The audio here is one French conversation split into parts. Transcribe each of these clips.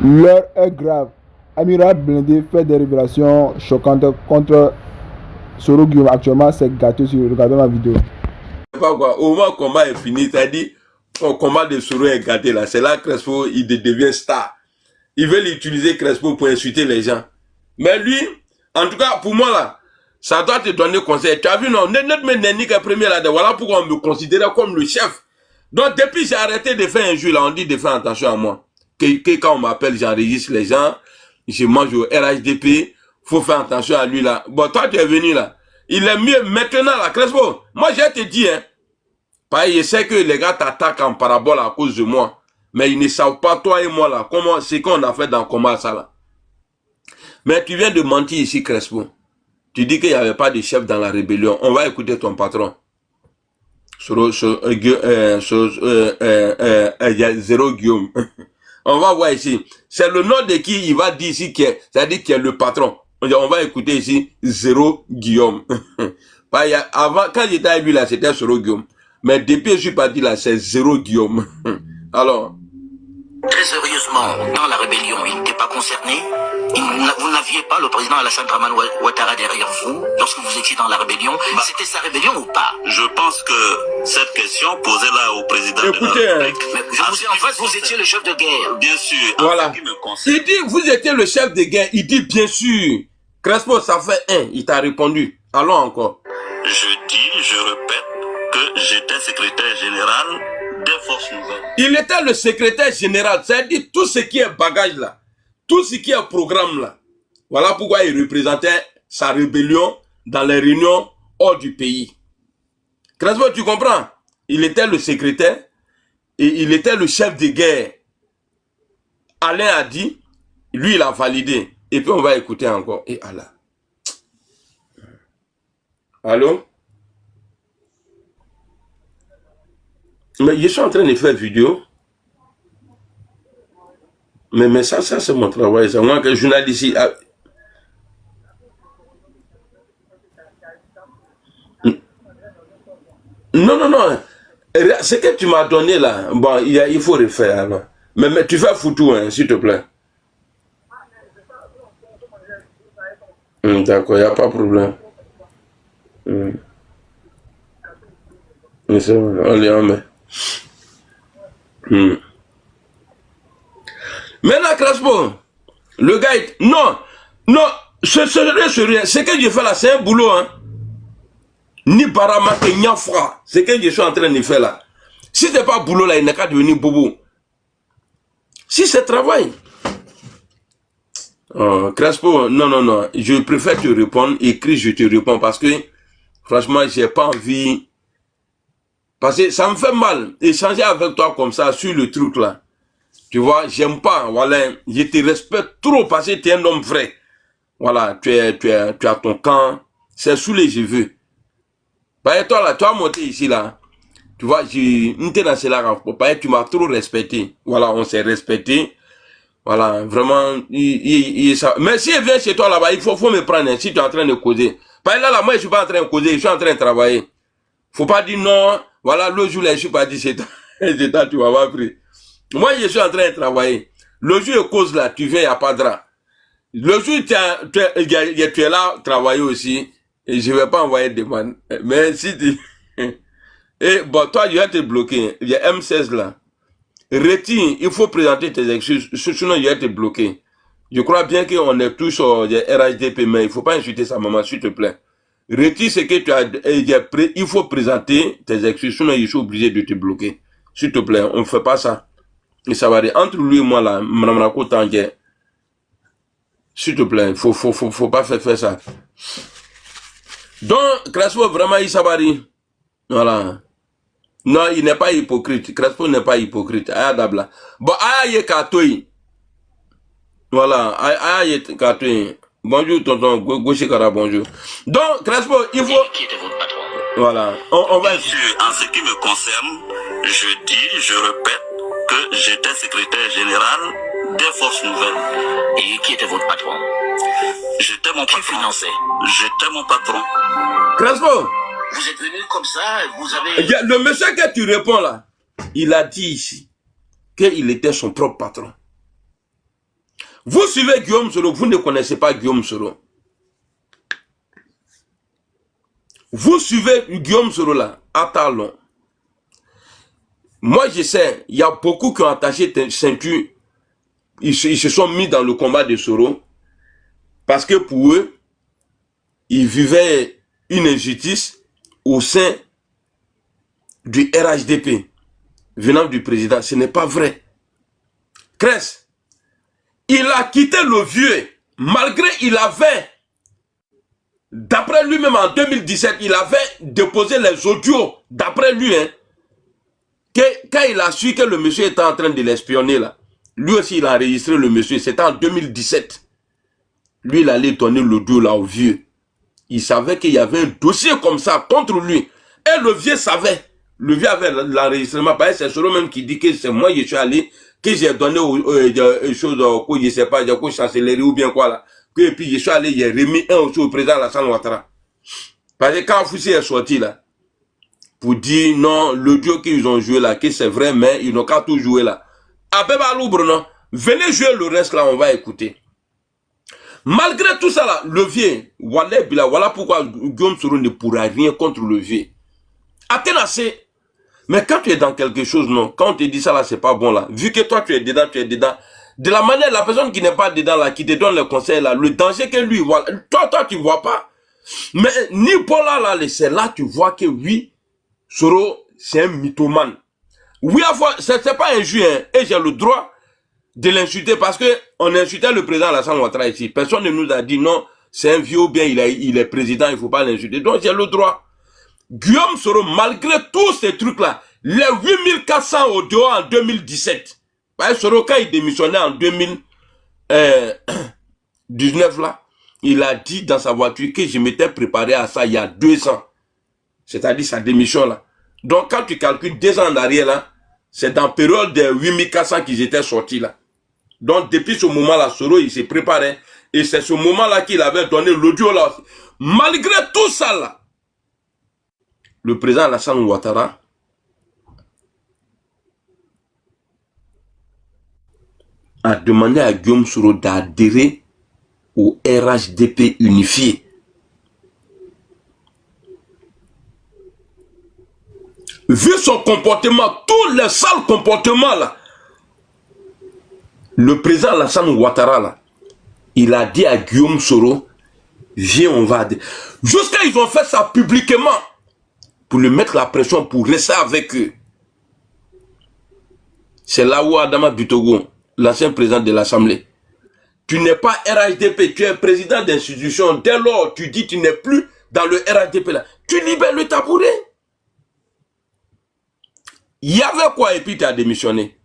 L'heure est grave. Amiral Blindé fait des révélations choquantes contre Soro Guillaume. Actuellement, c'est gâté sur regardant la vidéo. Pas quoi. Au moment où le combat est fini, c'est-à-dire le combat de Soro est gâté là. C'est là que Crespo il devient star. Ils veulent utiliser Crespo pour insulter les gens. Mais lui, en tout cas, pour moi là, ça doit te donner conseil. Tu as vu, non, notre Nennik est premier là, voilà pourquoi on me considérait comme le chef. Donc, depuis j'ai arrêté de faire un jeu là, on dit de faire attention à moi. Que quand on m'appelle, j'enregistre les gens, je mange au RHDP, faut faire attention à lui là. Bon, toi tu es venu là. Il est mieux maintenant là, Crespo. Moi, j'ai te dit, hein. Je sais que les gars t'attaquent en parabole à cause de moi. Mais ils ne savent pas, toi et moi là, comment c'est qu'on a fait dans le combat ça là. Mais tu viens de mentir ici, Crespo. Tu dis qu'il n'y avait pas de chef dans la rébellion. On va écouter ton patron. Il y a zéro Guillaume. On va voir ici. C'est le nom de qui il va dire ici, c'est-à-dire qu'il est le patron. On va écouter ici, zéro Guillaume. Avant, quand j'étais avec lui là, c'était zéro Guillaume. Mais depuis que je suis parti là, c'est zéro Guillaume. Alors. Très sérieusement, dans la rébellion, il n'était pas concerné. Vous n'aviez pas le président Alassane Draman Ouattara derrière vous lorsque vous étiez dans la rébellion. C'était sa rébellion ou pas? Je pense que cette question posée là au président écoutez, de la République... Mais je vous ai en face, vous étiez le chef de guerre. Bien sûr. Voilà. Il dit, vous étiez le chef de guerre. Il dit, bien sûr. Crespo, ça fait un. Il t'a répondu. Allons encore. Je dis, je répète que j'étais secrétaire général des forces nouvelles. Il était le secrétaire général. C'est-à-dire tout ce qui est bagage là. Tout ce qui est programme là. Voilà pourquoi il représentait sa rébellion dans les réunions hors du pays. Crespo, tu comprends? Il était le secrétaire et il était le chef de guerre. Alain a dit, lui il a validé. Et puis on va écouter encore. Et Allah. Allô? Mais je suis en train de faire vidéo. Mais ça c'est mon travail. C'est moi que journaliste ici. Non. Ce que tu m'as donné là, bon, il faut refaire alors. Mais tu fais foutu, hein, s'il te plaît. D'accord, il n'y a pas de problème. Mais c'est vrai, on les en met. Maintenant, Crespo, le gars, non, ce que je fais là, c'est un boulot, hein. Ni Barama que Niafra, ce que je suis en train de faire là. Si c'est pas boulot là, il n'est qu'à devenir bobo. Si c'est travail. Oh, Crespo, non, je préfère te répondre, écrit, je te réponds parce que, franchement, j'ai pas envie, parce que ça me fait mal, échanger avec toi comme ça, sur le truc là. Tu vois, j'aime pas, voilà, je te respecte trop parce que tu es un homme vrai. Voilà, tu as ton camp, c'est sous les cheveux. Bah, toi là, tu as monté ici là, tu vois, tu m'as trop respecté. Voilà, on s'est respecté. Voilà, vraiment, mais si elle vient chez toi là-bas, il faut me prendre, si tu es en train de causer. Par là, moi je suis pas en train de causer, je suis en train de travailler. Faut pas dire non, voilà, le jour là, je suis pas dit c'est toi, tu vas pas pris. Moi, je suis en train de travailler. Le jour de cause là, tu viens, il n'y a pas de drap. Le jour tu es là, travailler aussi, et je ne vais pas envoyer de demande. Mais si tu... Et bon, toi, je vais te bloquer. Il y a M16 là. Retire, il faut présenter tes excuses, sinon je vais te bloquer. Je crois bien qu'on est tous sur RHDP, mais il ne faut pas insulter sa maman, s'il te plaît. Retire ce que tu as, il faut présenter tes excuses, sinon je suis obligé de te bloquer. S'il te plaît, on ne fait pas ça. Et ça va aller entre lui et moi là, madame Rako Tanguay. S'il te plaît, faut pas faire ça. Donc, Crespo, vraiment, il s'abari. Voilà. Non, il n'est pas hypocrite. Crespo n'est pas hypocrite. Ayadabla. Bon, aye katoi. Voilà. Aye katoi. Bonjour, tonton. Gauchikara, bonjour. Donc, Crespo, il faut... Qui était votre patron? Voilà. On va... Bien sûr, en ce qui me concerne, je dis, je répète, que j'étais secrétaire général des forces nouvelles. Et qui était votre patron? J'étais mon patron. Qui finançait? J'étais mon patron. Crespo, Vous êtes venu comme ça, vous avez... le monsieur que tu réponds là, il a dit ici qu'il était son propre patron. Vous suivez Guillaume Soro, vous ne connaissez pas Guillaume Soro. Vous suivez Guillaume Soro là, à talons. Moi je sais, il y a beaucoup qui ont attaché ceinture, ils se sont mis dans le combat de Soro, parce que pour eux, ils vivaient une injustice au sein du RHDP, venant du président. Ce n'est pas vrai. Cress, il a quitté le vieux, malgré il avait, d'après lui-même en 2017, il avait déposé les audios, d'après lui, hein, que, quand il a su que le monsieur était en train de l'espionner là, lui aussi il a enregistré le monsieur, c'était en 2017. Lui il allait donner l'audio là au vieux. Il savait qu'il y avait un dossier comme ça contre lui. Et le vieux savait. Le vieux avait l'enregistrement. C'est Soro même qui dit que c'est moi je suis allé, que j'ai donné aux choses, je sais pas, aux chancelleries ou bien quoi là. Et puis je suis allé, j'ai remis un aussi au président Alassane Ouattara. Parce que quand Foussi est sorti là, pour dire non, l'audio qu'ils ont joué là, que c'est vrai, mais ils n'ont qu'à tout jouer là. Abeba Loubre, non. Venez jouer le reste là, on va écouter. Malgré tout ça là, le vieux, voilà pourquoi Guillaume Soro ne pourra rien contre le vieux. Athénacé. Mais quand tu es dans quelque chose, non, quand on te dit ça là, c'est pas bon là. Vu que toi tu es dedans, de la manière, la personne qui n'est pas dedans là, qui te donne le conseil là, le danger que lui, voilà, toi tu vois pas. Mais ni Paula là, c'est là tu vois que oui, Soro, c'est un mythomane. Oui, c'est pas injuste, hein, et j'ai le droit de l'insulter parce que on insultait le président Alassane Ouattara ici. Personne ne nous a dit non, c'est un vieux ou bien il est président, il faut pas l'insulter. Donc j'ai le droit. Guillaume Soro, malgré tous ces trucs-là, les 8400 audios en 2017, Soro, quand il démissionnait en 2019 là, il a dit dans sa voiture que je m'étais préparé à ça il y a 2 ans. C'est-à-dire sa démission là. Donc quand tu calcules 2 ans en arrière là, c'est dans la période de 8400 qu'ils étaient sortis là. Donc depuis ce moment-là, Soro il s'est préparé. Et c'est ce moment-là qu'il avait donné l'audio là. Malgré tout ça là, le président Alassane Ouattara a demandé à Guillaume Soro d'adhérer au RHDP unifié. Vu son comportement, tous les sales comportements là, le président Alassane Ouattara là, il a dit à Guillaume Soro, viens on va adhérer. Jusqu'à ils ont fait ça publiquement pour lui mettre la pression pour rester avec eux. C'est là où Adama Bitogo, l'ancien président de l'Assemblée. Tu n'es pas RHDP, tu es président d'institution. Dès lors, tu dis tu n'es plus dans le RHDP là. Tu libères le tabouret. Il y avait quoi et puis tu as démissionné?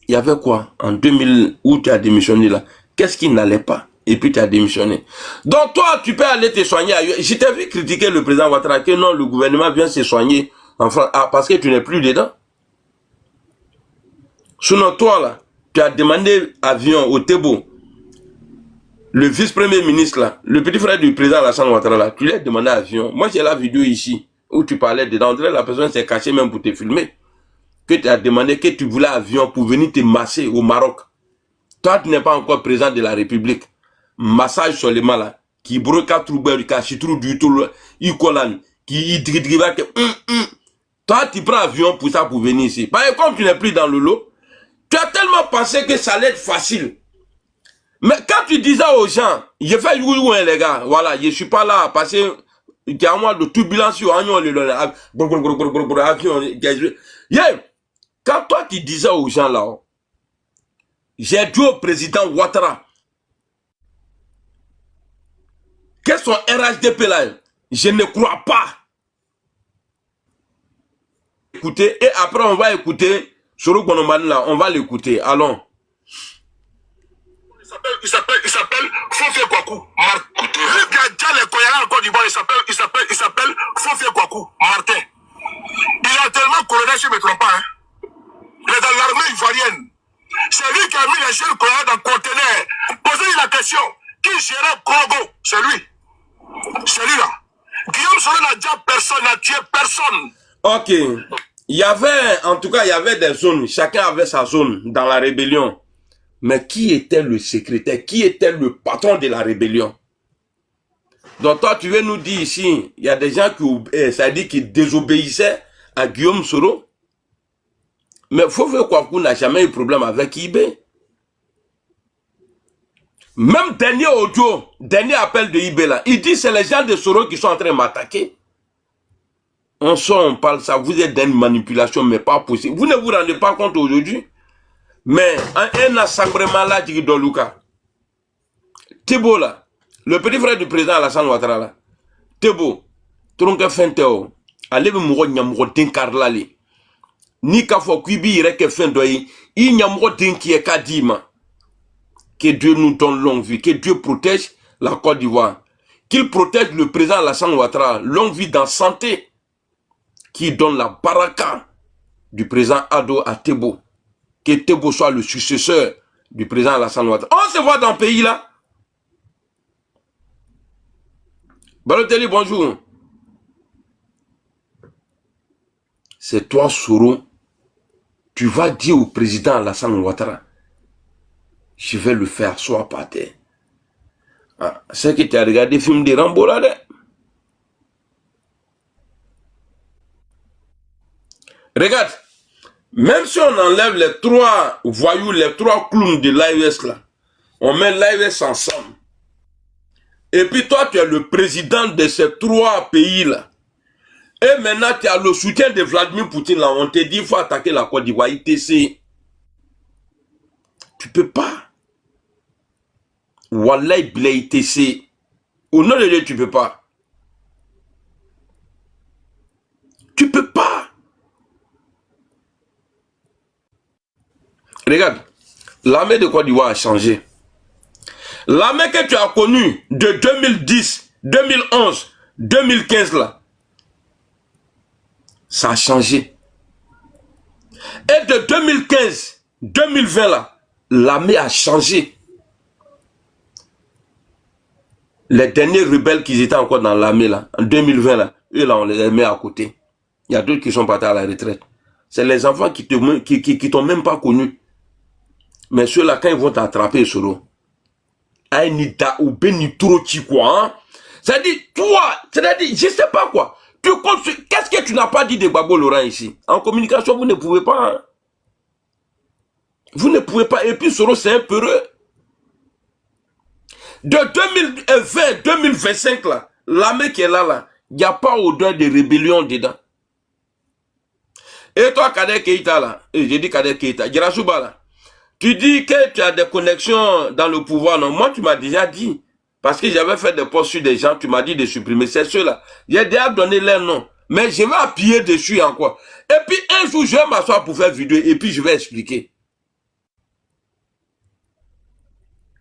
Il y avait quoi en 2000 où tu as démissionné là? Qu'est-ce qui n'allait pas? Et puis tu as démissionné. Donc toi, tu peux aller te soigner ailleurs. Je t'ai vu critiquer le président Ouattara que non, le gouvernement vient se soigner en France. Ah, parce que tu n'es plus dedans. Sinon toi là, tu as demandé avion au Tebo. Le vice-premier ministre là, le petit frère du président Alassane Ouattara là, tu lui as demandé avion. Moi j'ai la vidéo ici où tu parlais dedans. On dirait la personne s'est cachée même pour te filmer. Que tu as demandé que tu voulais avion pour venir te masser au Maroc. Toi tu n'es pas encore président de la République. Massage seulement là, qui broca trouber qui chitrou du tout, icolan, qui idriva que toi tu prends avion pour ça pour venir ici. Parce que comme tu n'es plus dans le lot, tu as tellement pensé que ça allait être facile. Mais quand tu disais aux gens, je fais you les gars, voilà, je suis pas là parce que il y a moi de turbulence sur avion quand toi tu disais aux gens là, j'ai dit au président Ouattara que son RHDP là, je ne crois pas. Écoutez, et après on va écouter Soro Gonomani là, on va l'écouter. Allons. Il s'appelle Fofé Kwaku. Le gars les Koyala en Côte d'Ivoire, il s'appelle Fofé Kwaku Martin. Il a tellement colonel, je ne me trompe pas. Hein. Il est dans l'armée ivoirienne. C'est lui qui a mis les jeunes Koyala dans le conteneur. Posez-lui la question. Qui gérait Congo? C'est lui. C'est lui là. Guillaume Soro n'a déjà personne, n'a tué personne. Ok. il y avait, en tout cas, il y avait des zones. Chacun avait sa zone dans la rébellion. Mais qui était le secrétaire? Qui était le patron de la rébellion? Donc toi, tu veux nous dire ici, il y a des gens qui désobéissaient à Guillaume Soro. Mais Fofé Kouakou n'a jamais eu de problème avec IB. Même dernier audio, dernier appel de IB là, il dit c'est les gens de Soro qui sont en train de m'attaquer. On sort, on parle ça, vous êtes dans une manipulation, mais pas possible. Vous ne vous rendez pas compte aujourd'hui. Mais un assemblement là, dit Doluka. Tebo là, le petit frère du président Alassane Ouattara là. Tebo, tronque fenteo, allez me mourir nyamuro dinkarlali. Ni kafo kuibi ireke fendoyi, i nyamuro dinki e kadima. Que Dieu nous donne longue vie, que Dieu protège la Côte d'Ivoire. Qu'il protège le président Alassane Ouattara, longue vie dans santé. Qui donne la baraka du président Ado à Tebo. Que Tebo soit le successeur du président Alassane Ouattara. On se voit dans le pays là. Balotelli, bonjour. C'est toi, Soro. Tu vas dire au président Alassane Ouattara, je vais le faire soit par terre. Ah, c'est que tu as regardé le film de Rambo là. Regarde, même si on enlève les trois voyous, les trois clowns de l'AES là, on met l'AES ensemble. Et puis toi, tu es le président de ces trois pays là. Et maintenant, tu as le soutien de Vladimir Poutine là. On te dit qu'il faut attaquer la Côte d'Ivoire, ITC. Tu peux pas. Wallahi Blé ITC. Au nom de Dieu, tu peux pas. Tu peux pas. Regarde, l'armée de Côte d'Ivoire a changé. L'armée que tu as connue de 2010, 2011, 2015 là, ça a changé. Et de 2015, 2020 là, l'armée a changé. Les derniers rebelles qui étaient encore dans l'armée là, en 2020 là, eux là, on les met à côté. Il y a d'autres qui sont partis à la retraite. C'est les enfants qui t'ont même pas connu. Mais ceux-là, quand ils vont t'attraper sur l'eau, Aïnida ou Benitro quoi, hein? C'est-à-dire, toi, c'est-à-dire, je sais pas quoi. Qu'est-ce que tu n'as pas dit de Gbagbo Laurent ici? En communication, vous ne pouvez pas. Hein? Vous ne pouvez pas. Et puis, Soro, c'est un peureux. De 2020, 2025, là, l'armée qui est là, il n'y a pas odeur de rébellion dedans. Et toi, Kader Keïta, là, j'ai dit Kader Keïta, Girasouba, là, tu dis que tu as des connexions dans le pouvoir, non? Moi, tu m'as déjà dit. Parce que j'avais fait des posts sur des gens, tu m'as dit de supprimer. C'est ceux-là. J'ai déjà donné leur nom. Mais je vais appuyer dessus encore. Et puis, un jour, je vais m'asseoir pour faire vidéo et puis je vais expliquer.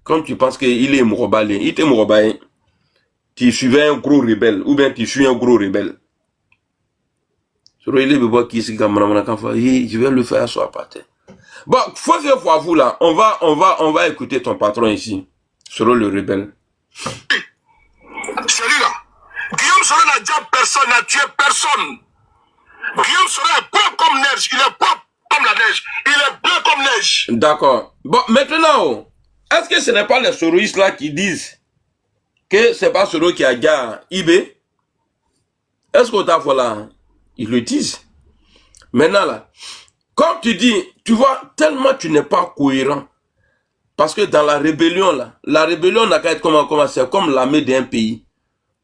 Quand tu penses qu'il est Mourobalé, il était Mourobalé. Tu suivais un gros rebelle, ou bien tu suis un gros rebelle. Je vais le faire asseoir par terre. Bon, faut faire voir vous là. On va écouter ton patron ici. Sur le rebelle. Celui-là, Guillaume Soro n'a déjà personne, n'a tué personne. Guillaume Soro est propre comme neige, il est propre comme la neige, il est blanc comme neige. D'accord. Bon, maintenant, est-ce que ce n'est pas les soroïstes là qui disent que c'est pas Soro qui a gagné IB? Est-ce qu'au taf là, ils le disent? Maintenant là, comme tu dis, tu vois, tellement tu n'es pas cohérent. Parce que dans la rébellion là, la rébellion n'a qu'à être comment c'est comme l'armée d'un pays.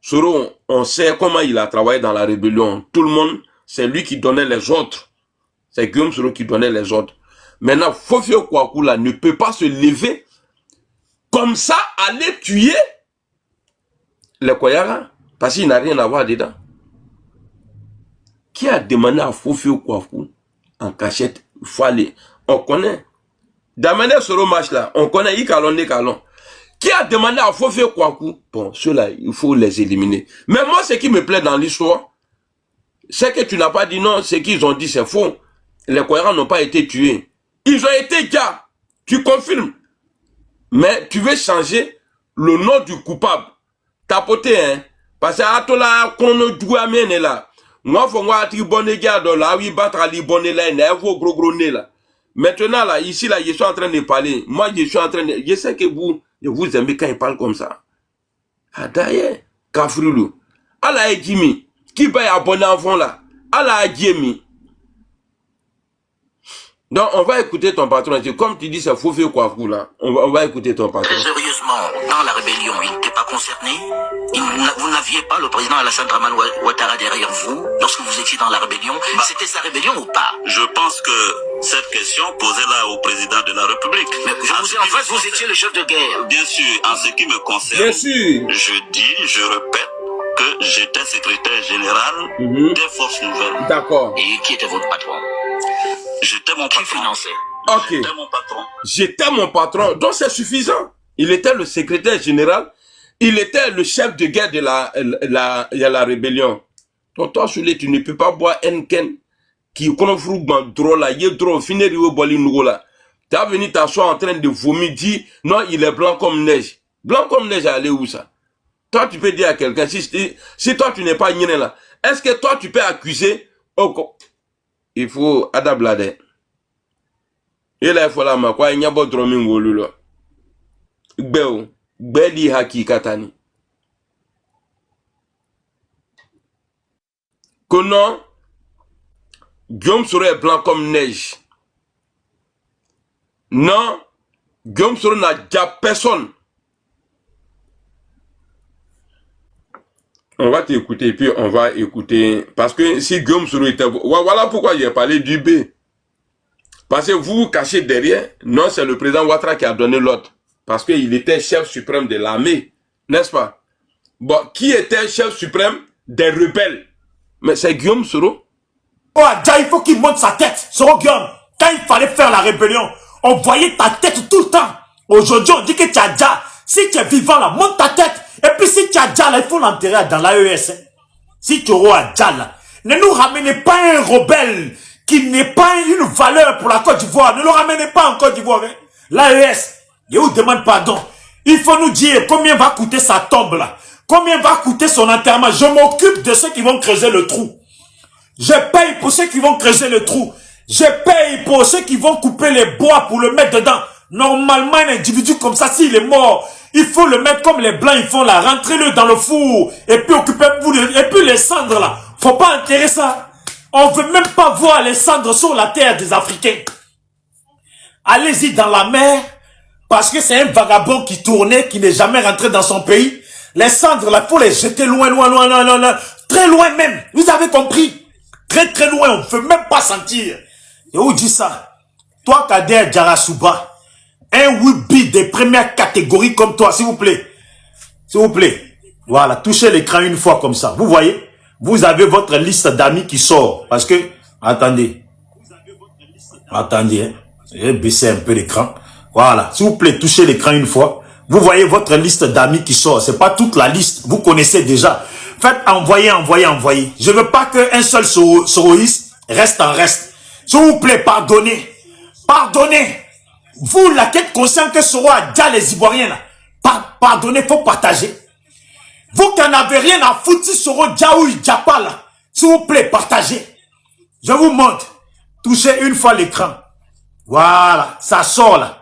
Soro, on sait comment il a travaillé dans la rébellion. Tout le monde, c'est lui qui donnait les ordres. C'est Guillaume Soro qui donnait les ordres. Maintenant, Fofé Kouakou là ne peut pas se lever comme ça, aller tuer les Koyara. Parce qu'il n'a rien à voir dedans. Qui a demandé à Fofé Kouakou en cachette? Il faut aller. On connaît. D'amener Soro match là, on connaît Ikalon Nekalon. Qui a demandé à Fofé Kouakou? Bon, ceux-là, il faut les éliminer. Mais moi, ce qui me plaît dans l'histoire, c'est que tu n'as pas dit non, ce qu'ils ont dit, c'est faux. Les Koyara n'ont pas été tués. Ils ont été gars. Tu confirmes. Mais tu veux changer le nom du coupable. Tapoter, hein. Parce que Atola, qu'on ne doit amener là. Moi, faut moi attirer bonne garde là, oui, battre à libonner là, il y a vos gros nez là. Maintenant là, ici là, je suis en train de parler. Moi, je suis en train de, je sais que vous aimez quand il parle comme ça. Ah d'ailleurs, Kafroulou. Allah est Jimmy. Qui va y abonner enfant là? Allah est Jimmy. Donc, on va écouter ton patron. Comme tu dis, c'est faux fait quoi, là. On va écouter ton patron. Très sérieusement, dans la rébellion, il n'était pas concerné. Vous n'aviez pas le président Alassane Draman Ouattara derrière vous lorsque vous étiez dans la rébellion. C'était sa rébellion ou pas? Je pense que cette question posée là au président de la République. Mais je vous ai en face, vous étiez le chef de guerre. Bien sûr, en ce qui me concerne, Bien sûr. je répète que j'étais secrétaire général des forces nouvelles. D'accord. Et qui était votre patron? J'étais mon Qui patron. finançait? Ok. J'étais mon patron. J'étais mon patron. Donc c'est suffisant. Il était le secrétaire général. Il était le chef de guerre de la rébellion. Toi, tu ne peux pas boire un ken qui confrou drôle là, il est drôle, finir au boli nouveau là. Tu as venu t'asseoir en train de vomir, dire non, il est blanc comme neige. Blanc comme neige, aller où ça? Toi, tu peux dire à quelqu'un, si toi tu n'es pas niné là, est-ce que toi tu peux accuser? Il faut adapter. Et là, il faut la ma quoi, il n'y a pas de drumming au lula. Beli haki katani. Que non, Guillaume Soro est blanc comme neige. Non, Guillaume Soro n'a déjà personne. On va t'écouter et puis on va écouter. Parce que si Guillaume Soro était... Voilà pourquoi j'ai parlé du B. Parce que vous vous cachez derrière. Non, c'est le président Ouattara qui a donné l'ordre. Parce qu'il était chef suprême de l'armée. N'est-ce pas? Bon, qui était chef suprême des rebelles? Mais c'est Guillaume Soro. Oh, Adja, il faut qu'il monte sa tête. Soro Guillaume, quand il fallait faire la rébellion, on voyait ta tête tout le temps. Aujourd'hui, on dit que tu as Adja. Si tu es vivant là, monte ta tête. Et puis si tu as Adja là, il faut l'enterrer dans l'AES. Hein. Si tu auras Adja là, ne nous ramenez pas un rebelle qui n'est pas une valeur pour la Côte d'Ivoire. Ne le ramenez pas en Côte d'Ivoire. Hein. L'AES, il vous demande pardon. Il faut nous dire combien va coûter sa tombe là. Combien va coûter son enterrement. Je m'occupe de ceux qui vont creuser le trou. Je paye pour ceux qui vont creuser le trou. Je paye pour ceux qui vont couper les bois pour le mettre dedans. Normalement, un individu comme ça, s'il est mort, il faut le mettre comme les blancs, ils font là. Rentrez-le dans le four. Et puis occupez-vous de... Et puis les cendres là. Faut pas enterrer ça. On veut même pas voir les cendres sur la terre des Africains. Allez-y dans la mer. Parce que c'est un vagabond qui tournait, qui n'est jamais rentré dans son pays. Les cendres là, faut les jeter loin, loin, loin, loin, loin, loin. Très loin même. Vous avez compris? Très très loin, on ne peut même pas sentir. Et où dit ça? Toi, Kader Djarasouba, un Wibi de première catégorie comme toi, s'il vous plaît. S'il vous plaît. Voilà, touchez l'écran une fois comme ça. Vous voyez? Vous avez votre liste d'amis qui sort. Parce que, attendez. Attendez, hein. J'ai baissé un peu l'écran. Voilà, s'il vous plaît, touchez l'écran une fois. Vous voyez votre liste d'amis qui sort. C'est pas toute la liste. Vous connaissez déjà. Faites envoyer, envoyer, envoyer. Je veux pas qu'un seul soroïste reste en reste. S'il vous plaît, pardonnez. Pardonnez. Vous, la quête consciente que Soro a déjà les Ivoiriens là. Pardonnez, faut partager. Vous qui n'en avez rien à foutre si Soro Djaou Djapa là. S'il vous plaît, partagez. Je vous montre. Touchez une fois l'écran. Voilà, ça sort là.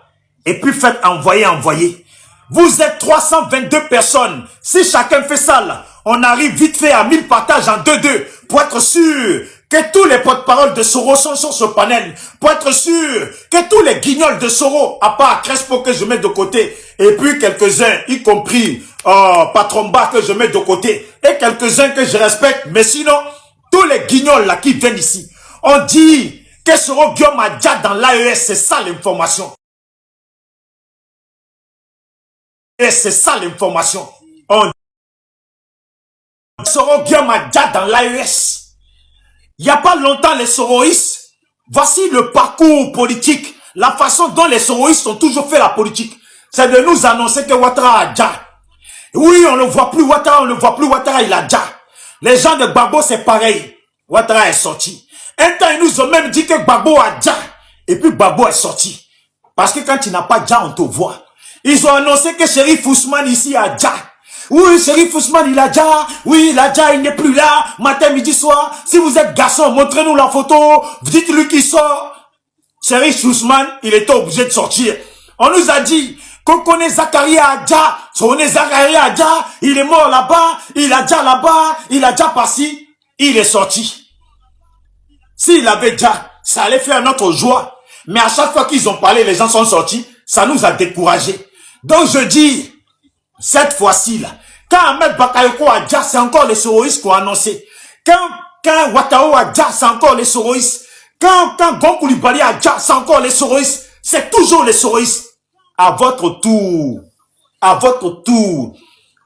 Et puis faites envoyer, envoyer. Vous êtes 322 personnes. Si chacun fait ça là, on arrive vite fait à 1000 partages en 2-2 pour être sûr que tous les porte-paroles de Soro sont sur ce panel. Pour être sûr que tous les guignols de Soro, à part Crespo que je mets de côté, et puis quelques-uns, y compris Patromba que je mets de côté, et quelques-uns que je respecte, mais sinon, tous les guignols là qui viennent ici, on dit que Soro Guillaume a déjà dans l'AES, c'est ça l'information. Et c'est ça l'information. On Soro Guillaume a déjà dans l'AES. Il n'y a pas longtemps les soroïstes. Voici le parcours politique. La façon dont les soroïstes ont toujours fait la politique. C'est de nous annoncer que Ouattara a déjà. Oui, on ne voit plus Ouattara, on ne voit plus Ouattara, il a déjà. Les gens de Gbagbo, c'est pareil. Ouattara est sorti. Un temps, ils nous ont même dit que Gbagbo a déjà. Et puis Gbagbo est sorti. Parce que quand tu n'as pas déjà, on te voit. Ils ont annoncé que Chérif Ousmane ici a déjà. Oui, Shérif Ousmane, il a déjà. Oui, il a déjà, il n'est plus là. Matin, midi, soir. Si vous êtes garçon, montrez-nous la photo. Dites-lui qu'il sort. Shérif Ousmane, il était obligé de sortir. On nous a dit qu'on connaît Zakaria Adja. On est Zakaria Adja. Il est mort là-bas. Il a déjà là-bas. Il a déjà passé. Il est sorti. S'il avait déjà, ça allait faire notre joie. Mais à chaque fois qu'ils ont parlé, les gens sont sortis. Ça nous a découragés. Donc je dis, cette fois-ci là, quand Ahmed Bakayoko Adja, c'est encore les soroïstes qui ont annoncé. Quand Ouattara Adja, c'est encore les soroïstes. Quand Gon Coulibaly Adja, c'est encore les soroïstes. C'est toujours les soroïstes. À votre tour,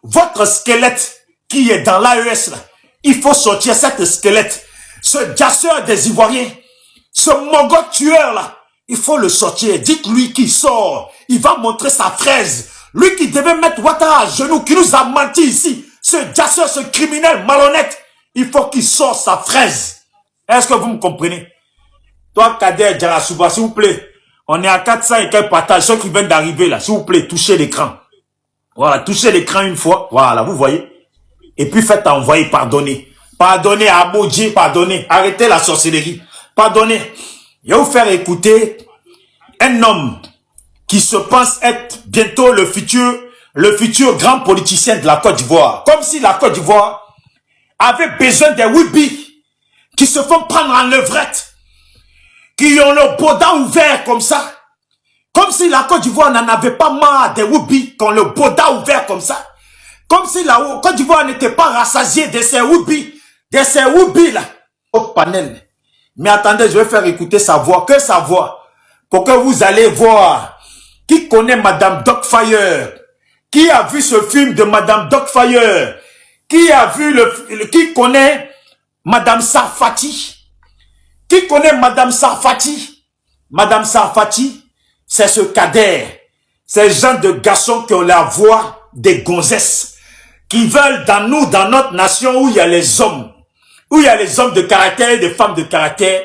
votre squelette qui est dans l'AES là, il faut sortir cette squelette. Ce jasseur des Ivoiriens, ce mogol tueur là, il faut le sortir. Dites-lui qu'il sort. Il va montrer sa fraise. Lui qui devait mettre Ouattara à genoux, qui nous a menti ici. Ce jasseur, ce criminel malhonnête, il faut qu'il sorte sa fraise. Est-ce que vous me comprenez? Toi, Kader Djarasouba, s'il vous plaît. On est à 400 et quelques partages. Ceux qui viennent d'arriver là, s'il vous plaît, touchez l'écran. Voilà, touchez l'écran une fois. Voilà, vous voyez. Et puis faites envoyer, pardonnez. Pardonnez à Abodji, pardonnez. Arrêtez la sorcellerie. Pardonnez. Je vais vous faire écouter un homme qui se pense être bientôt le futur grand politicien de la Côte d'Ivoire. Comme si la Côte d'Ivoire avait besoin des Wibis qui se font prendre en levrette, qui ont le boda ouvert comme ça. Comme si la Côte d'Ivoire n'en avait pas marre des Wibis qui ont le boda ouvert comme ça. Comme si la Côte d'Ivoire n'était pas rassasiée de ces Wibis là. Au panel. Mais attendez, je vais faire écouter sa voix, que sa voix, pour que vous allez voir. Qui connaît Madame Dogfire? Qui a vu ce film de Madame Dogfire? Qui a vu qui connaît Madame Sarfati? Qui connaît Madame Sarfati? Madame Sarfati, c'est ce Kader. Ces gens de garçons qui ont la voix des gonzesses, qui veulent dans notre nation où il y a les hommes, où il y a les hommes de caractère et des femmes de caractère.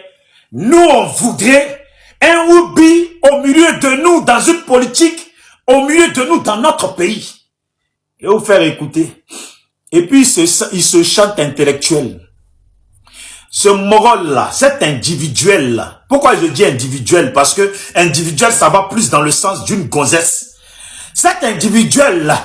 Nous, on voudrait un Woubi au milieu de nous dans une politique, au milieu de nous dans notre pays. Et vous faire écouter. Et puis, il se chante intellectuel. Ce Mogol-là, cet individuel-là. Pourquoi je dis individuel? Parce que individuel, ça va plus dans le sens d'une gonzesse. Cet individuel-là,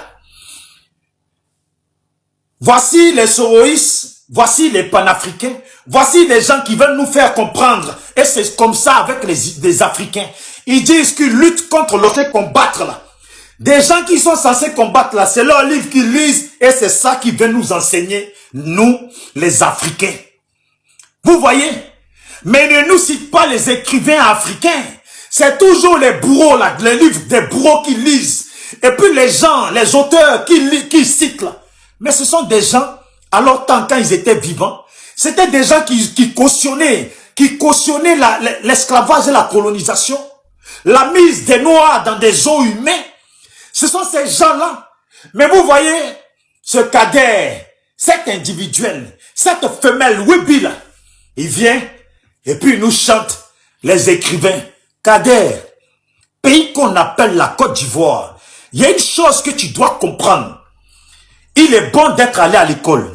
voici les soroïstes, voici les panafricains, voici les gens qui veulent nous faire comprendre. Et c'est comme ça avec les Africains. Ils disent qu'ils luttent contre l'autre combattre là. Des gens qui sont censés combattre là, c'est leur livre qu'ils lisent et c'est ça qui vient nous enseigner, nous, les Africains. Vous voyez? Mais ne nous cite pas les écrivains africains. C'est toujours les bourreaux là, les livres des bourreaux qui lisent. Et puis les gens, les auteurs qui citent là. Mais ce sont des gens, à leur temps, quand ils étaient vivants, c'était des gens qui cautionnaient l'esclavage et la colonisation, la mise des Noirs dans des zones humaines. Ce sont ces gens-là. Mais vous voyez, ce Kader, cet individuel, cette femelle Wibi là, il vient et puis il nous chante les écrivains. Kader, pays qu'on appelle la Côte d'Ivoire, il y a une chose que tu dois comprendre. Il est bon d'être allé à l'école.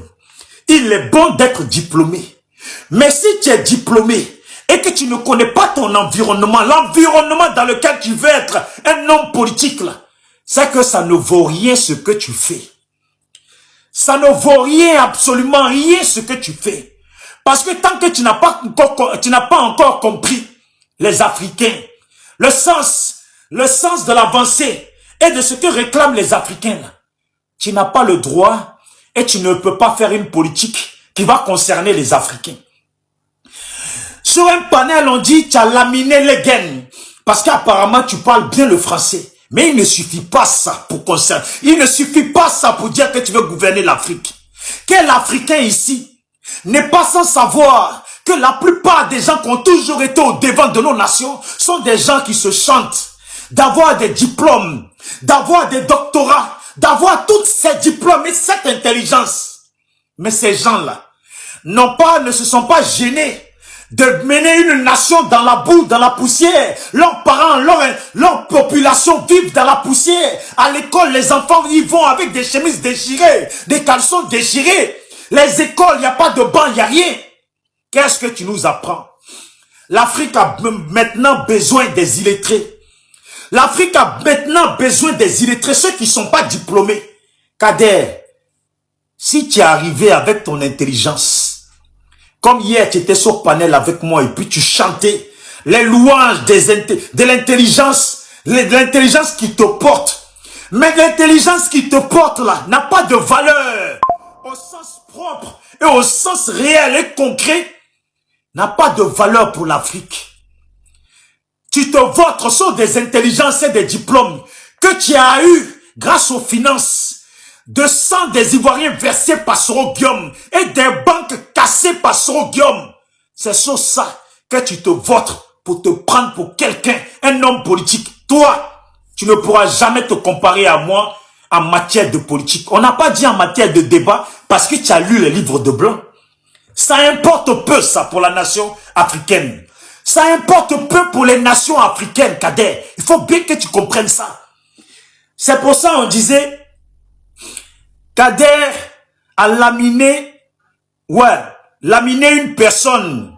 Il est bon d'être diplômé. Mais si tu es diplômé et que tu ne connais pas ton environnement, l'environnement dans lequel tu veux être un homme politique, là, c'est que ça ne vaut rien ce que tu fais. Ça ne vaut rien, absolument rien ce que tu fais. Parce que tant que tu n'as pas encore compris les Africains, le sens de l'avancée et de ce que réclament les Africains, là, tu n'as pas le droit et tu ne peux pas faire une politique qui va concerner les Africains. Sur un panel, on dit tu as laminé les gaines parce qu'apparemment tu parles bien le français. Mais il ne suffit pas ça pour concerner. Il ne suffit pas ça pour dire que tu veux gouverner l'Afrique. Quel Africain ici n'est pas sans savoir que la plupart des gens qui ont toujours été au devant de nos nations sont des gens qui se chantent d'avoir des diplômes, d'avoir des doctorats, d'avoir tous ces diplômes et cette intelligence. Mais ces gens-là ne se sont pas gênés de mener une nation dans la boue, dans la poussière. Leurs parents, leur population vivent dans la poussière. À l'école, les enfants, ils vont avec des chemises déchirées, des caleçons déchirés. Les écoles, il n'y a pas de banc, il n'y a rien. Qu'est-ce que tu nous apprends? L'Afrique a maintenant besoin des illettrés. L'Afrique a maintenant besoin des illettrés, ceux qui ne sont pas diplômés. Kader, si tu es arrivé avec ton intelligence, comme hier tu étais sur panel avec moi et puis tu chantais les louanges de l'intelligence, l'intelligence qui te porte. Mais l'intelligence qui te porte là n'a pas de valeur au sens propre et au sens réel et concret, n'a pas de valeur pour l'Afrique. Tu te vautres sur des intelligences et des diplômes que tu as eu grâce aux finances de sang des Ivoiriens versés par Soro Guillaume et des banques cassées par Soro Guillaume. C'est sur ça que tu te vautres pour te prendre pour quelqu'un, un homme politique. Toi, tu ne pourras jamais te comparer à moi en matière de politique. On n'a pas dit en matière de débat parce que tu as lu les livres de Blanc. Ça importe peu ça pour la nation africaine. Ça importe peu pour les nations africaines, Kader. Il faut bien que tu comprennes ça. C'est pour ça qu'on disait, Kader a laminé une personne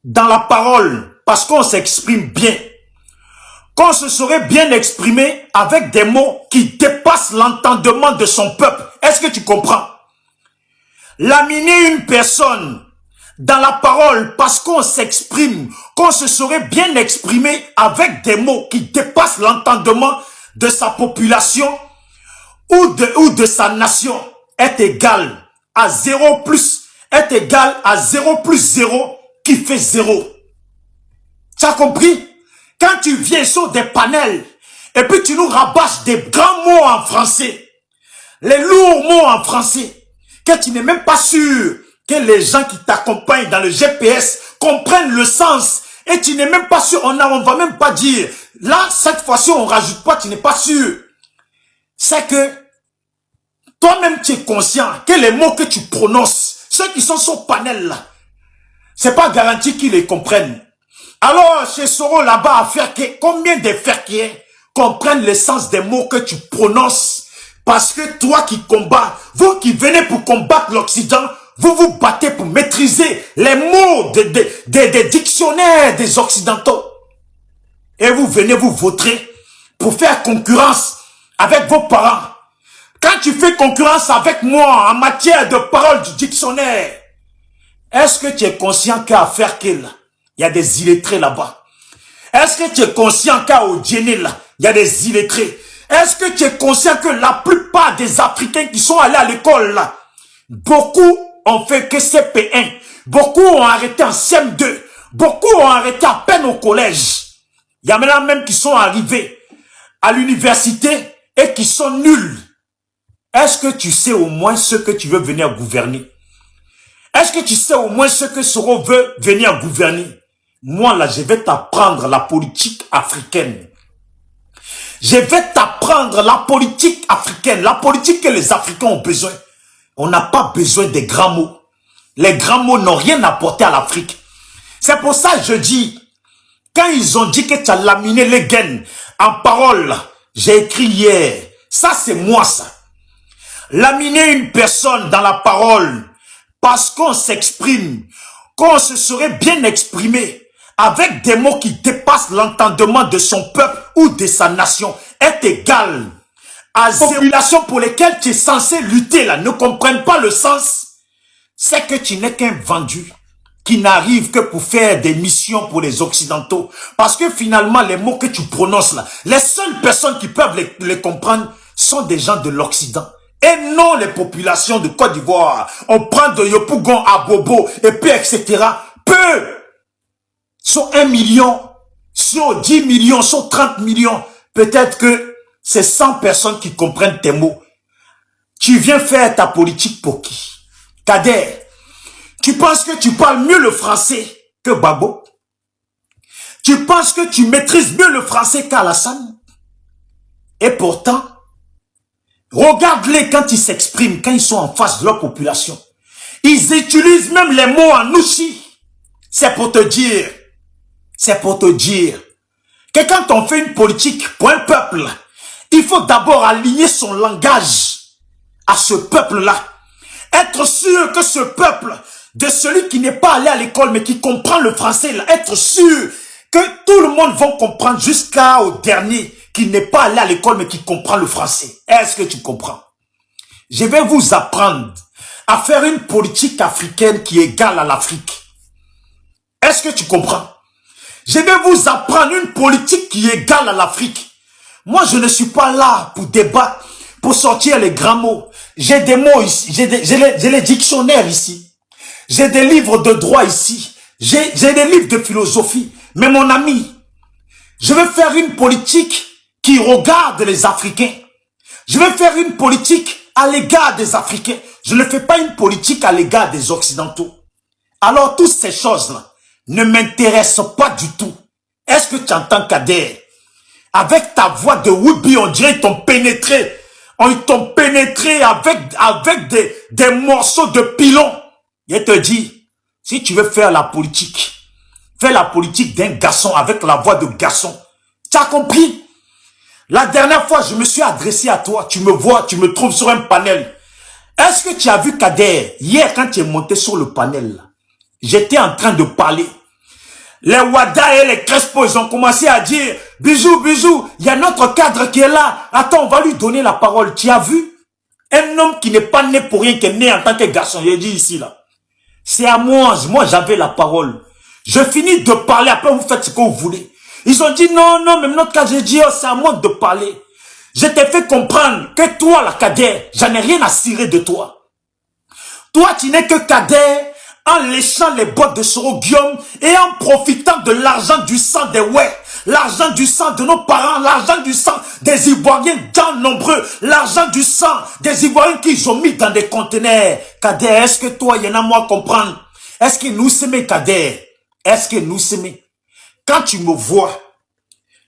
dans la parole parce qu'on s'exprime bien. Qu'on se serait bien exprimé avec des mots qui dépassent l'entendement de son peuple. Est-ce que tu comprends? Laminer une personne dans la parole parce qu'on s'exprime, qu'on se serait bien exprimé avec des mots qui dépassent l'entendement de sa population ou de sa nation est égal à 0 plus, est égal à 0 plus 0 qui fait 0. Tu as compris? Quand tu viens sur des panels et puis tu nous rabâches des grands mots en français, les lourds mots en français, que tu n'es même pas sûr que les gens qui t'accompagnent dans le GPS comprennent le sens. Et tu n'es même pas sûr, on va même pas dire. Là, cette fois-ci, on rajoute pas, tu n'es pas sûr. C'est que toi-même, tu es conscient que les mots que tu prononces, ceux qui sont sur panel là, c'est pas garanti qu'ils les comprennent. Alors, chez Soro là-bas, à Ferké, combien de Ferkéens comprennent le sens des mots que tu prononces? Parce que toi qui combats, vous qui venez pour combattre l'Occident, vous vous battez pour maîtriser les mots des dictionnaires des Occidentaux. Et vous venez vous vautrer pour faire concurrence avec vos parents. Quand tu fais concurrence avec moi en matière de paroles du dictionnaire, est-ce que tu es conscient qu'à Ferké, il y a des illettrés là-bas? Est-ce que tu es conscient qu'à Odjéné, là, il y a des illettrés? Est-ce que tu es conscient que la plupart des Africains qui sont allés à l'école là, beaucoup ont fait que CP1, beaucoup ont arrêté en CM2, beaucoup ont arrêté à peine au collège. Il y a maintenant même qui sont arrivés à l'université et qui sont nuls. Est-ce que tu sais au moins ce que tu veux venir gouverner? Est-ce que tu sais au moins ce que Soro veut venir gouverner? Moi là, je vais t'apprendre la politique africaine. Je vais t'apprendre la politique africaine, la politique que les Africains ont besoin. On n'a pas besoin des grands mots. Les grands mots n'ont rien apporté à l'Afrique. C'est pour ça que je dis, quand ils ont dit que tu as laminé les gaines en parole, j'ai écrit hier, ça c'est moi ça. Laminer une personne dans la parole parce qu'on s'exprime, qu'on se serait bien exprimé avec des mots qui dépassent l'entendement de son peuple ou de sa nation est égal à des populations pour lesquelles tu es censé lutter là, ne comprennent pas le sens. C'est que tu n'es qu'un vendu qui n'arrive que pour faire des missions pour les Occidentaux. Parce que finalement, les mots que tu prononces là, les seules personnes qui peuvent les comprendre sont des gens de l'Occident. Et non les populations de Côte d'Ivoire. On prend de Yopougon à Bobo et puis etc. Peu sur 1 million, sur 10 millions, sur 30 millions. Peut-être que c'est 100 personnes qui comprennent tes mots. Tu viens faire ta politique pour qui? Kader, tu penses que tu parles mieux le français que Babo? Tu penses que tu maîtrises mieux le français qu'Alassane? Et pourtant, regarde-les quand ils s'expriment, quand ils sont en face de leur population. Ils utilisent même les mots en ouchi. c'est pour te dire que quand on fait une politique pour un peuple, il faut d'abord aligner son langage à ce peuple-là. Être sûr que ce peuple, de celui qui n'est pas allé à l'école mais qui comprend le français, là, être sûr que tout le monde va comprendre jusqu'au dernier qui n'est pas allé à l'école mais qui comprend le français. Est-ce que tu comprends? Je vais vous apprendre à faire une politique africaine qui est égale à l'Afrique. Est-ce que tu comprends? Je vais vous apprendre une politique qui est égale à l'Afrique. Moi, je ne suis pas là pour débattre, pour sortir les grands mots. J'ai des mots ici, j'ai les dictionnaires ici. J'ai des livres de droit ici. J'ai des livres de philosophie. Mais mon ami, je vais faire une politique qui regarde les Africains. Je vais faire une politique à l'égard des Africains. Je ne fais pas une politique à l'égard des Occidentaux. Alors, toutes ces choses-là ne m'intéressent pas du tout. Est-ce que tu entends, Kader? Avec ta voix de Woubi, on dirait qu'ils t'ont pénétré. Ils t'ont pénétré avec des morceaux de pilon. Je te dis, si tu veux faire la politique, fais la politique d'un garçon avec la voix de garçon. Tu as compris? La dernière fois, je me suis adressé à toi. Tu me vois, tu me trouves sur un panel. Est-ce que tu as vu Kader? Hier, quand tu es monté sur le panel, j'étais en train de parler. Les Wada et les Crespo, ils ont commencé à dire, bisous, bisous, il y a notre cadre qui est là. Attends, on va lui donner la parole. Tu as vu? Un homme qui n'est pas né pour rien, qui est né en tant que garçon. J'ai dit ici, là. C'est à moi j'avais la parole. Je finis de parler, après vous faites ce que vous voulez. Ils ont dit, non, non, même notre cadre, j'ai dit, oh, c'est à moi de parler. Je t'ai fait comprendre que toi, la Kader, j'en ai rien à cirer de toi. Toi, tu n'es que Kader, en léchant les bottes de Soro Guillaume et en profitant de l'argent du sang des ouais, l'argent du sang de nos parents, l'argent du sang des Ivoiriens dans nombreux, l'argent du sang des Ivoiriens qu'ils ont mis dans des conteneurs. Kader, est-ce que toi, il y en a moi à comprendre? Est-ce que nous s'aimons, Kader? Est-ce que nous s'aimons? Quand tu me vois,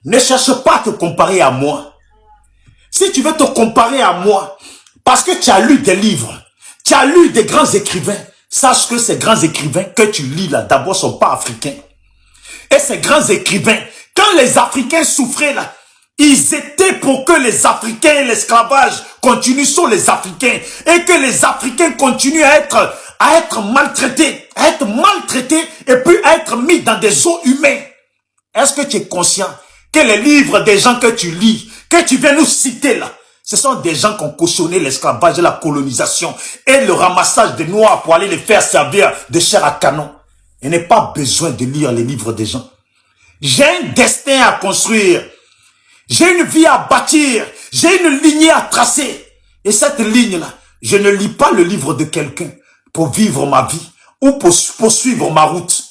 ne cherche pas à te comparer à moi. Si tu veux te comparer à moi, parce que tu as lu des livres, tu as lu des grands écrivains, sache que ces grands écrivains que tu lis là, d'abord, sont pas africains. Et ces grands écrivains, quand les Africains souffraient là, ils étaient pour que les Africains et l'esclavage continuent sur les Africains et que les Africains continuent à être maltraités et puis à être mis dans des eaux humaines. Est-ce que tu es conscient que les livres des gens que tu lis, que tu viens nous citer là, ce sont des gens qui ont cautionné l'esclavage et la colonisation et le ramassage des Noirs pour aller les faire servir de chair à canon. Il n'est pas besoin de lire les livres des gens. J'ai un destin à construire. J'ai une vie à bâtir. J'ai une lignée à tracer. Et cette ligne-là, je ne lis pas le livre de quelqu'un pour vivre ma vie ou pour poursuivre ma route.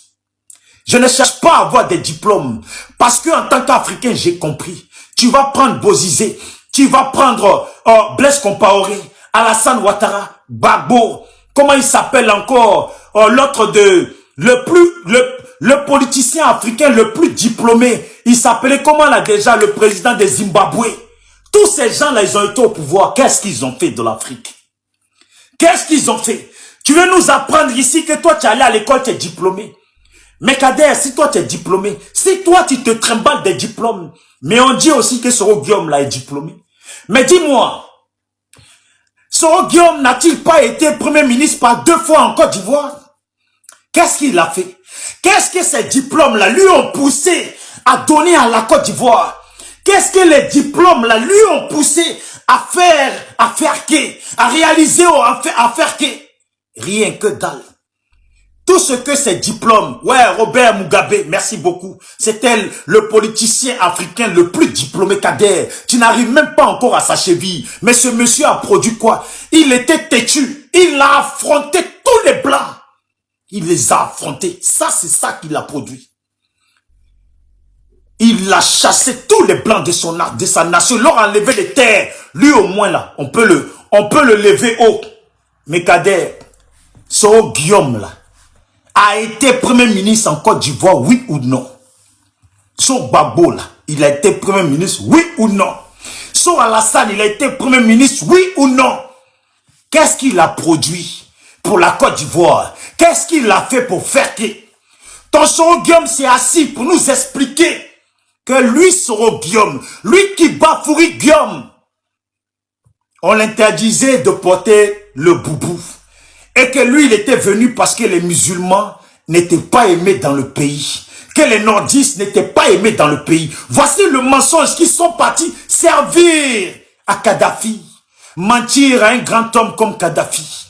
Je ne cherche pas à avoir des diplômes. Parce que en tant qu'Africain, j'ai compris. Tu vas prendre Bozizé. Tu vas prendre Blaise Compaoré, Alassane Ouattara, Gbagbo. Comment il s'appelle encore? L'autre le politicien africain le plus diplômé. Il s'appelait comment là déjà? Le président des Zimbabwe. Tous ces gens-là, ils ont été au pouvoir. Qu'est-ce qu'ils ont fait de l'Afrique? Qu'est-ce qu'ils ont fait? Tu veux nous apprendre ici que toi, tu es allé à l'école, tu es diplômé. Mais Kader, si toi, tu es diplômé, si toi, tu te trimbales des diplômes, mais on dit aussi que Soro Guillaume là est diplômé. Mais dis-moi, Soro Guillaume n'a-t-il pas été Premier ministre par 2 fois en Côte d'Ivoire? Qu'est-ce qu'il a fait? Qu'est-ce que ces diplômes-là lui ont poussé à donner à la Côte d'Ivoire? Qu'est-ce que les diplômes-là lui ont poussé à réaliser, à faire que? Rien que dalle. Tout ce que ces diplômes, ouais, Robert Mugabe, merci beaucoup, c'était le politicien africain le plus diplômé, Kader. Tu n'arrives même pas encore à sa cheville. Mais ce monsieur a produit quoi? Il était têtu. Il a affronté tous les blancs. Il les a affrontés. Ça, c'est ça qu'il a produit. Il a chassé tous les blancs de sa nation. Il leur a enlevé les terres. Lui, au moins, là, on peut le lever haut. Mais Kader, Soro Guillaume, là, a été Premier ministre en Côte d'Ivoire, oui ou non? Sur Gbagbo, là, il a été Premier ministre, oui ou non? Sur Alassane, il a été Premier ministre, oui ou non? Qu'est-ce qu'il a produit pour la Côte d'Ivoire? Qu'est-ce qu'il a fait pour faire que? Ton Soro Guillaume s'est assis pour nous expliquer que lui, Soro Guillaume, lui qui bat Fourie Guillaume, on l'interdisait de porter le boubou. Et que lui, il était venu parce que les musulmans n'étaient pas aimés dans le pays. Que les nordistes n'étaient pas aimés dans le pays. Voici le mensonge qu'ils sont partis servir à Kadhafi. Mentir à un grand homme comme Kadhafi.